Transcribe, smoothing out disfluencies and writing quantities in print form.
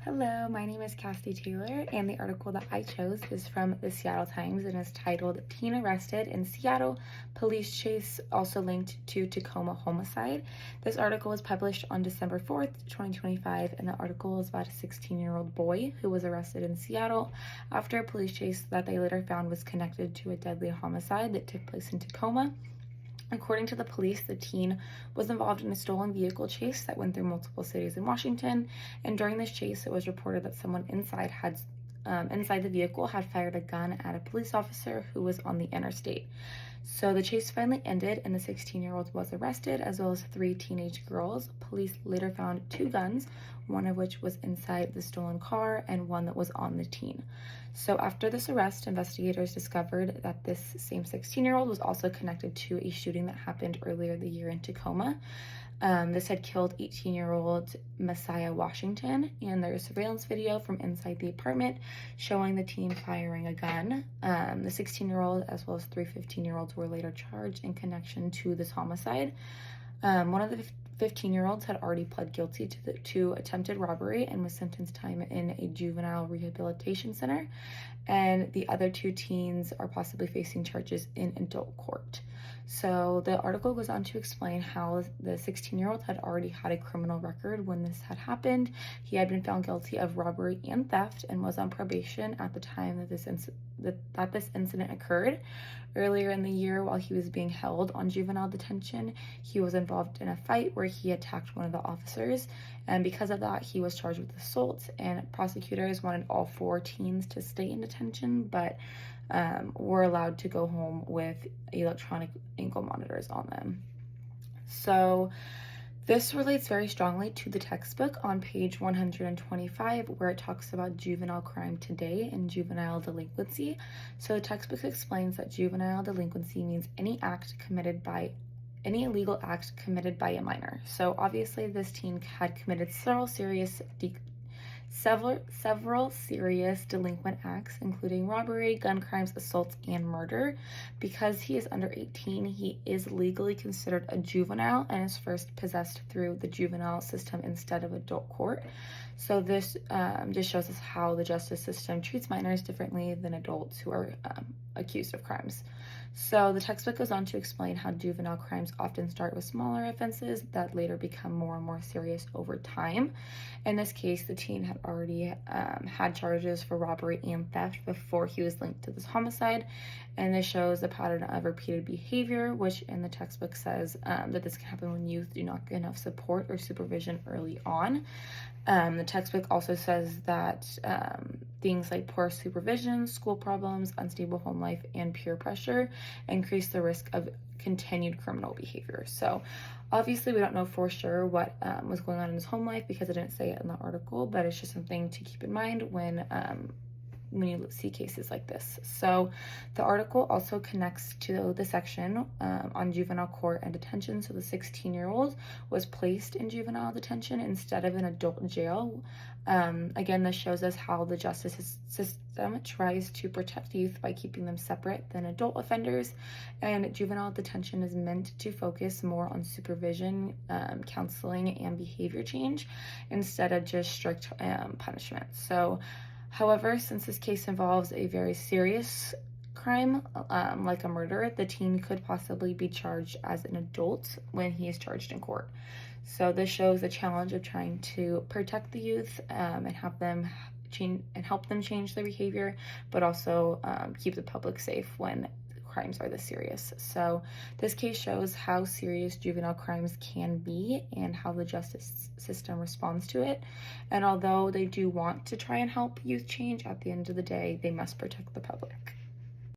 Hello, my name is Cassidy Taylor, and the article that I chose is from the Seattle Times and is titled Teen Arrested in Seattle, Police Chase Also Linked to Tacoma Homicide. This article was published on December 4th, 2025, and the article is about a 16-year-old boy who was arrested in Seattle after a police chase that they later found was connected to a deadly homicide that took place in Tacoma. According to the police, the teen was involved in a stolen vehicle chase that went through multiple cities in Washington, and during this chase, it was reported that someone inside the vehicle had fired a gun at a police officer who was on the interstate. So the chase finally ended, and the 16-year-old was arrested, as well as 3 teenage girls. Police later found 2 guns, one of which was inside the stolen car and one that was on the teen. So after this arrest, investigators discovered that this same 16-year-old was also connected to a shooting that happened earlier the year in Tacoma. This had killed 18-year-old Messiah Washington, and there's surveillance video from inside the apartment showing the teen firing a gun. The 16-year-old as well as 3 15-year-olds were later charged in connection to this homicide. One of the 15-year-olds had already pled guilty to attempted robbery and was sentenced time in a juvenile rehabilitation center, and the other 2 teens are possibly facing charges in adult court. So the article goes on to explain how the 16-year-old had already had a criminal record when this had happened. He had been found guilty of robbery and theft and was on probation at the time that this incident occurred. Earlier in the year, while he was being held on juvenile detention, he was involved in a fight where he attacked one of the officers, and because of that, he was charged with assault, and prosecutors wanted all 4 teens to stay in detention, but were allowed to go home with electronic ankle monitors on them. So this relates very strongly to the textbook on page 125, where it talks about juvenile crime today and juvenile delinquency. So the textbook explains that juvenile delinquency means any illegal act committed by a minor. So obviously this teen had committed several serious delinquent acts, including robbery, gun crimes, assaults, and murder. Because he is under 18, he is legally considered a juvenile and is first possessed through the juvenile system instead of adult court. So this just shows us how the justice system treats minors differently than adults who are accused of crimes. So the textbook goes on to explain how juvenile crimes often start with smaller offenses that later become more and more serious over time. In this case, the teen had already had charges for robbery and theft before he was linked to this homicide, and this shows a pattern of repeated behavior, which in the textbook says that this can happen when youth do not get enough support or supervision early on. The textbook also says that things like poor supervision, school problems, unstable home life, and peer pressure increase the risk of continued criminal behavior. So obviously we don't know for sure what was going on in his home life because it didn't say it in the article, but it's just something to keep in mind when you see cases like this. So the article also connects to the section on juvenile court and detention. So the 16-year-old was placed in juvenile detention instead of an adult jail. Again, this shows us how the justice system tries to protect youth by keeping them separate than adult offenders, and juvenile detention is meant to focus more on supervision, counseling, and behavior change instead of just strict punishment. So however, since this case involves a very serious crime, like a murder, the teen could possibly be charged as an adult when he is charged in court. So this shows the challenge of trying to protect the youth and help them change their behavior, but also keep the public safe when crimes are this serious. So this case shows how serious juvenile crimes can be and how the justice system responds to it. And although they do want to try and help youth change, at the end of the day, they must protect the public.